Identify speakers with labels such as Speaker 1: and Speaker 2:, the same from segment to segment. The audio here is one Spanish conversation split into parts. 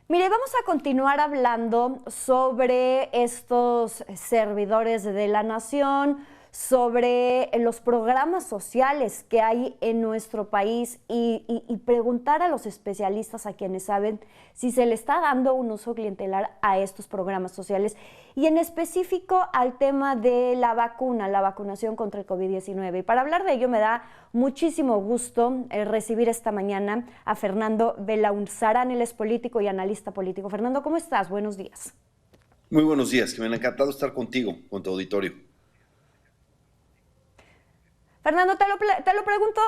Speaker 1: Mire, vamos a continuar hablando sobre estos servidores de la nación, sobre los programas sociales que hay en nuestro país y preguntar a los especialistas, a quienes saben, si se le está dando un uso clientelar a estos programas sociales y en específico al tema de la vacuna, la vacunación contra el COVID-19. Y para hablar de ello me da muchísimo gusto recibir esta mañana a Fernando Belaunzarán. Él es político y analista político. Fernando, ¿cómo estás? Buenos días.
Speaker 2: Muy buenos días, que me ha encantado estar contigo, con tu auditorio.
Speaker 1: Fernando, te lo pregunto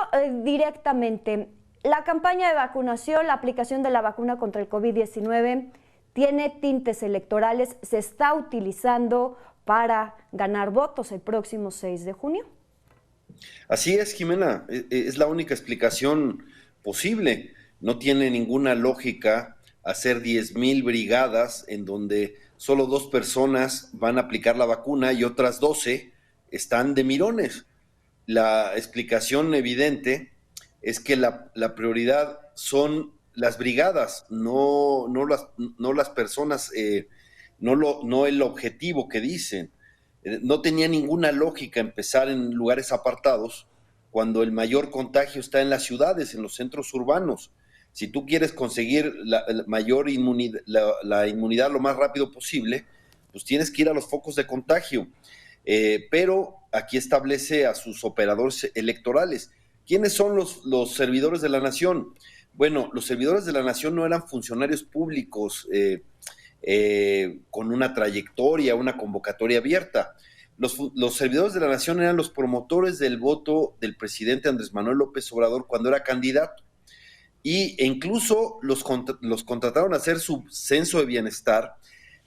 Speaker 1: directamente. La campaña de vacunación, la aplicación de la vacuna contra el COVID-19 tiene tintes electorales, se está utilizando para ganar votos el próximo 6 de junio.
Speaker 2: Así es, Jimena, es la única explicación posible. No tiene ninguna lógica hacer 10,000 brigadas en donde solo 2 personas van a aplicar la vacuna y otras 12 están de mirones. La explicación evidente es que la prioridad son las brigadas, no las personas, no el objetivo que dicen. No tenía ninguna lógica empezar en lugares apartados cuando el mayor contagio está en las ciudades, en los centros urbanos. Si tú quieres conseguir la mayor inmunidad, la inmunidad lo más rápido posible, pues tienes que ir a los focos de contagio. Pero aquí establece a sus operadores electorales. ¿Quiénes son los servidores de la nación? Bueno, los servidores de la nación no eran funcionarios públicos con una trayectoria, una convocatoria abierta. Los servidores de la nación eran los promotores del voto del presidente Andrés Manuel López Obrador cuando era candidato. E incluso los contrataron a hacer su censo de bienestar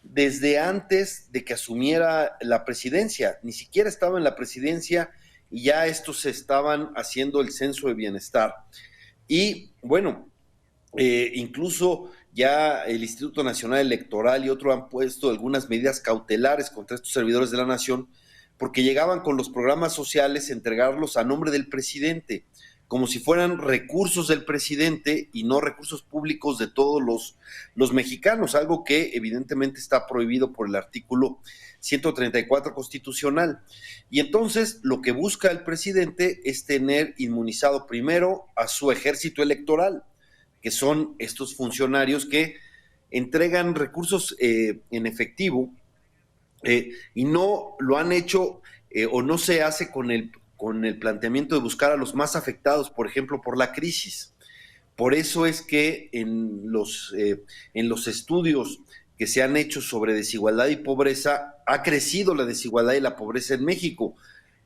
Speaker 2: desde antes de que asumiera la presidencia. Ni siquiera estaba en la presidencia y ya estos estaban haciendo el censo de bienestar. Y bueno, incluso ya el Instituto Nacional Electoral y otros han puesto algunas medidas cautelares contra estos servidores de la nación porque llegaban con los programas sociales a entregarlos a nombre del presidente, como si fueran recursos del presidente y no recursos públicos de todos los mexicanos, algo que evidentemente está prohibido por el artículo 134 constitucional. Y entonces lo que busca el presidente es tener inmunizado primero a su ejército electoral, que son estos funcionarios que entregan recursos en efectivo y no lo han hecho o no se hace con el planteamiento de buscar a los más afectados, por ejemplo, por la crisis. Por eso es que en los estudios que se han hecho sobre desigualdad y pobreza, ha crecido la desigualdad y la pobreza en México,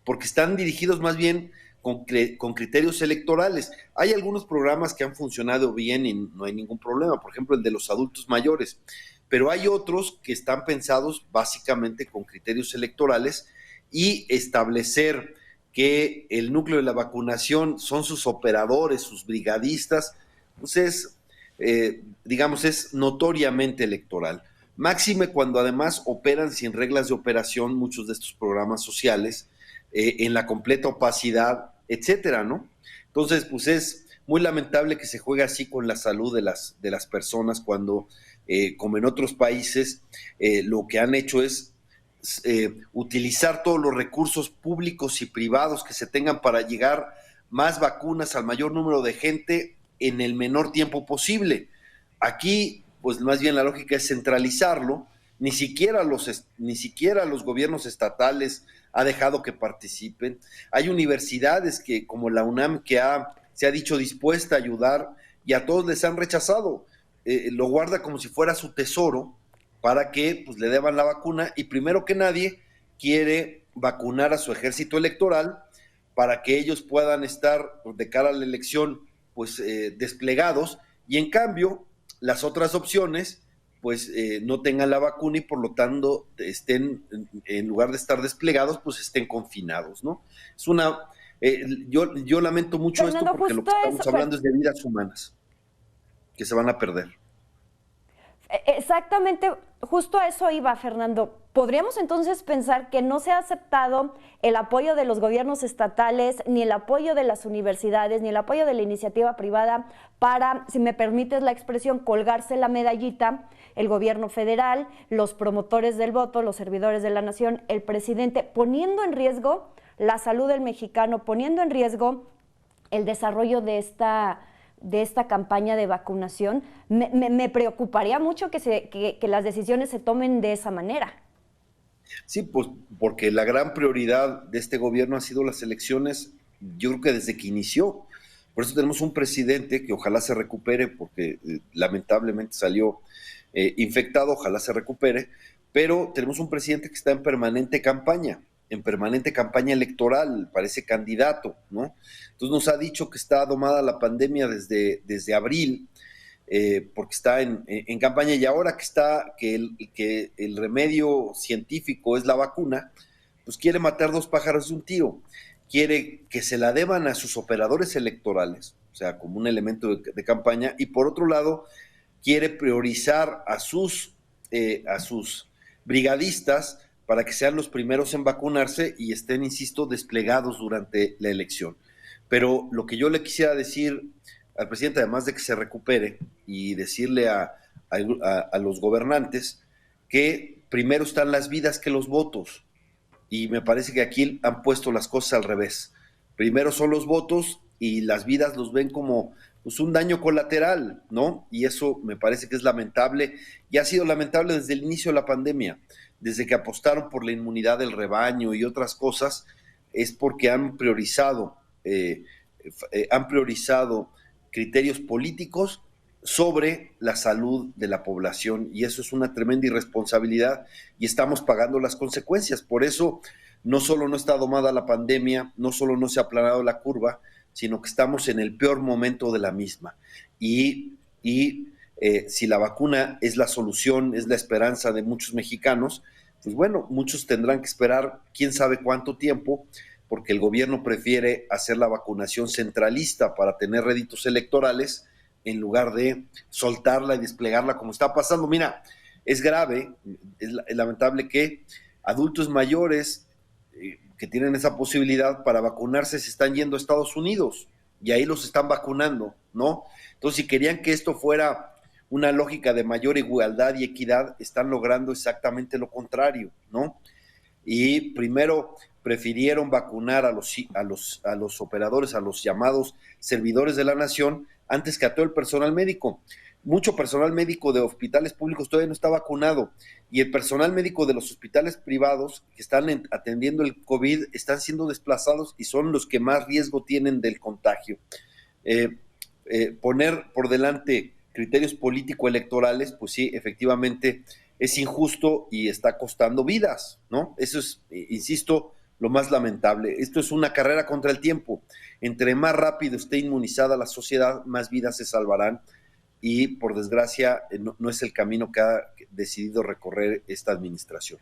Speaker 2: porque están dirigidos más bien con criterios electorales. Hay algunos programas que han funcionado bien y no hay ningún problema, por ejemplo, el de los adultos mayores, pero hay otros que están pensados básicamente con criterios electorales y establecer que el núcleo de la vacunación son sus operadores, sus brigadistas, pues es, digamos, es notoriamente electoral. Máxime cuando además operan sin reglas de operación muchos de estos programas sociales, en la completa opacidad, etcétera, ¿no? Entonces, pues es muy lamentable que se juegue así con la salud de las personas cuando, como en otros países, lo que han hecho es utilizar todos los recursos públicos y privados que se tengan para llegar más vacunas al mayor número de gente en el menor tiempo posible. Aquí, pues más bien la lógica es centralizarlo. Ni siquiera los gobiernos estatales ha dejado que participen. Hay universidades que, como la UNAM, que se ha dicho dispuesta a ayudar y a todos les han rechazado. Lo guarda como si fuera su tesoro para que pues, le deban la vacuna y primero que nadie quiere vacunar a su ejército electoral para que ellos puedan estar de cara a la elección pues desplegados y en cambio las otras opciones pues no tengan la vacuna y por lo tanto estén, en lugar de estar desplegados, pues estén confinados, ¿no? Es una, yo lamento mucho
Speaker 1: Fernando,
Speaker 2: esto porque lo que estamos hablando es de vidas humanas que se van a perder.
Speaker 1: Exactamente, justo a eso iba, Fernando. ¿podríamos entonces pensar que no se ha aceptado el apoyo de los gobiernos estatales, ni el apoyo de las universidades, ni el apoyo de la iniciativa privada para, si me permites la expresión, colgarse la medallita? El gobierno federal, los promotores del voto, los servidores de la nación, el presidente, poniendo en riesgo la salud del mexicano, poniendo en riesgo el desarrollo de esta campaña de vacunación. Me preocuparía mucho que las decisiones se tomen de esa manera.
Speaker 2: Sí, pues porque la gran prioridad de este gobierno ha sido las elecciones, yo creo que desde que inició. Por eso tenemos un presidente que ojalá se recupere, porque lamentablemente salió infectado, ojalá se recupere, pero tenemos un presidente que está en permanente campaña electoral, parece candidato, ¿no? Entonces nos ha dicho que está domada la pandemia desde abril, porque está en campaña, y ahora que el remedio científico es la vacuna, pues quiere matar dos pájaros de un tiro. Quiere que se la deban a sus operadores electorales, o sea, como un elemento de campaña, y por otro lado, quiere priorizar a sus brigadistas para que sean los primeros en vacunarse y estén, insisto, desplegados durante la elección. Pero lo que yo le quisiera decir al presidente, además de que se recupere, y decirle a los gobernantes que primero están las vidas que los votos, y me parece que aquí han puesto las cosas al revés. Primero son los votos y las vidas los ven como pues, un daño colateral, ¿no? Y eso me parece que es lamentable, y ha sido lamentable desde el inicio de la pandemia, desde que apostaron por la inmunidad del rebaño y otras cosas, es porque han priorizado criterios políticos sobre la salud de la población, y eso es una tremenda irresponsabilidad y estamos pagando las consecuencias. Por eso no solo no está domada la pandemia, no solo no se ha aplanado la curva, sino que estamos en el peor momento de la misma. Y si la vacuna es la solución, es la esperanza de muchos mexicanos, pues bueno, muchos tendrán que esperar quién sabe cuánto tiempo, porque el gobierno prefiere hacer la vacunación centralista para tener réditos electorales en lugar de soltarla y desplegarla como está pasando. Mira, es grave, es lamentable que adultos mayores que tienen esa posibilidad para vacunarse se están yendo a Estados Unidos y ahí los están vacunando, ¿no? Entonces, si querían que esto fuera una lógica de mayor igualdad y equidad, están logrando exactamente lo contrario, ¿no? Y primero prefirieron vacunar a los operadores, a los llamados servidores de la nación, antes que a todo el personal médico. Mucho personal médico de hospitales públicos todavía no está vacunado, y el personal médico de los hospitales privados que están atendiendo el COVID están siendo desplazados y son los que más riesgo tienen del contagio. Poner por delante criterios político-electorales, pues sí, efectivamente es injusto y está costando vidas, ¿no? Eso es, insisto, lo más lamentable. Esto es una carrera contra el tiempo. Entre más rápido esté inmunizada la sociedad, más vidas se salvarán, y por desgracia no es el camino que ha decidido recorrer esta administración.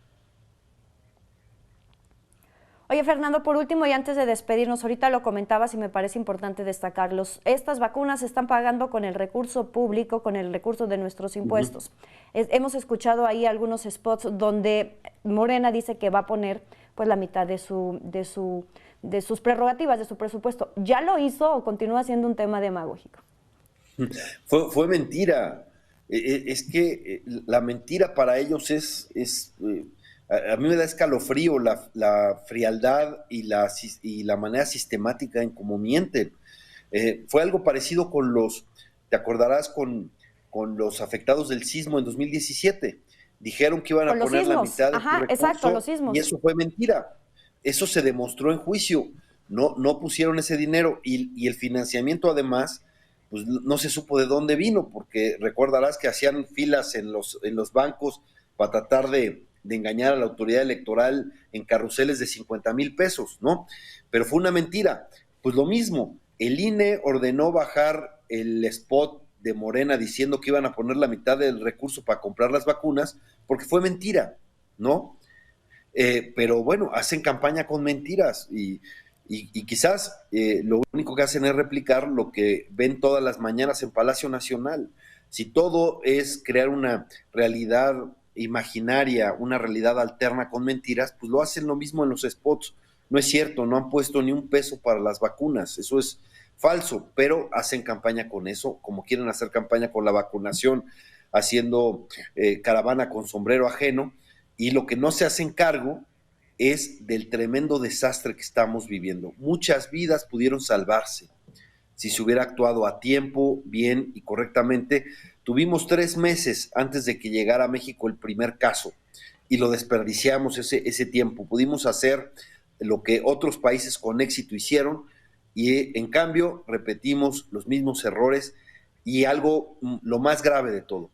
Speaker 1: Oye, Fernando, por último y antes de despedirnos, ahorita lo comentabas y me parece importante destacarlos. Estas vacunas se están pagando con el recurso público, con el recurso de nuestros impuestos. Hemos escuchado ahí algunos spots donde Morena dice que va a poner pues la mitad de sus prerrogativas, de su presupuesto. ¿Ya lo hizo o continúa siendo un tema demagógico?
Speaker 2: Fue mentira. Es que la mentira para ellos a mí me da escalofrío la frialdad y la manera sistemática en cómo mienten. Fue algo parecido te acordarás, con los afectados del sismo en 2017. Dijeron que iban a poner la mitad de su recurso,
Speaker 1: los sismos.
Speaker 2: Y eso fue mentira. Eso se demostró en juicio. No pusieron ese dinero, y el financiamiento, además, pues no se supo de dónde vino, porque recordarás que hacían filas en los bancos para tratar de engañar a la autoridad electoral en carruseles de 50,000 pesos, ¿no? Pero fue una mentira. Pues lo mismo, el INE ordenó bajar el spot de Morena diciendo que iban a poner la mitad del recurso para comprar las vacunas, porque fue mentira, ¿no? Pero bueno, hacen campaña con mentiras, y quizás lo único que hacen es replicar lo que ven todas las mañanas en Palacio Nacional. Si todo es crear una realidad imaginaria, una realidad alterna con mentiras, pues lo hacen lo mismo en los spots. No es cierto, no han puesto ni un peso para las vacunas, eso es falso, pero hacen campaña con eso, como quieren hacer campaña con la vacunación, haciendo caravana con sombrero ajeno, y lo que no se hacen cargo es del tremendo desastre que estamos viviendo. Muchas vidas pudieron salvarse si se hubiera actuado a tiempo, bien y correctamente. Tuvimos 3 meses antes de que llegara a México el primer caso y lo desperdiciamos ese tiempo. Pudimos hacer lo que otros países con éxito hicieron y en cambio repetimos los mismos errores y algo, lo más grave de todo,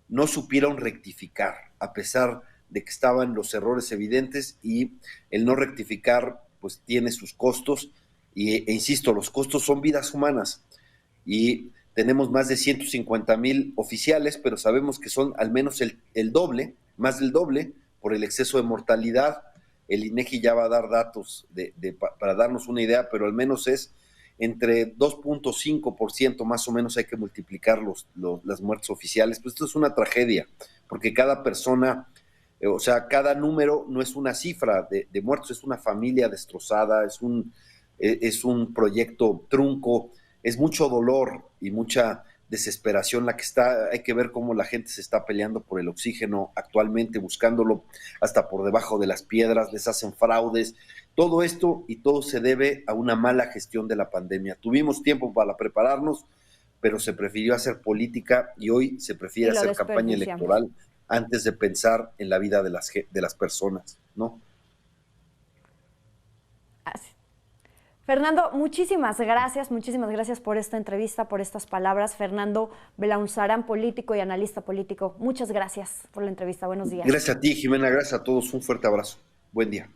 Speaker 2: no supieron rectificar, a pesar de que estaban los errores evidentes, y el no rectificar pues tiene sus costos e insisto, los costos son vidas humanas y tenemos más de 150,000 oficiales, pero sabemos que son al menos el doble, más del doble, por el exceso de mortalidad. El INEGI ya va a dar datos para darnos una idea, pero al menos es entre 2.5% más o menos hay que multiplicar las muertes oficiales. Pues esto es una tragedia, porque cada persona, o sea, cada número no es una cifra de muertos, es una familia destrozada, es un proyecto trunco, es mucho dolor y mucha desesperación la que está. Hay que ver cómo la gente se está peleando por el oxígeno actualmente, buscándolo hasta por debajo de las piedras, les hacen fraudes, todo esto, y todo se debe a una mala gestión de la pandemia. Tuvimos tiempo para prepararnos, pero se prefirió hacer política y hoy se prefiere hacer campaña electoral antes de pensar en la vida de las personas, ¿no?
Speaker 1: Así. Fernando, muchísimas gracias por esta entrevista, por estas palabras. Fernando Belaunzarán, político y analista político, muchas gracias por la entrevista. Buenos días.
Speaker 2: Gracias a ti, Jimena, gracias a todos, un fuerte abrazo. Buen día.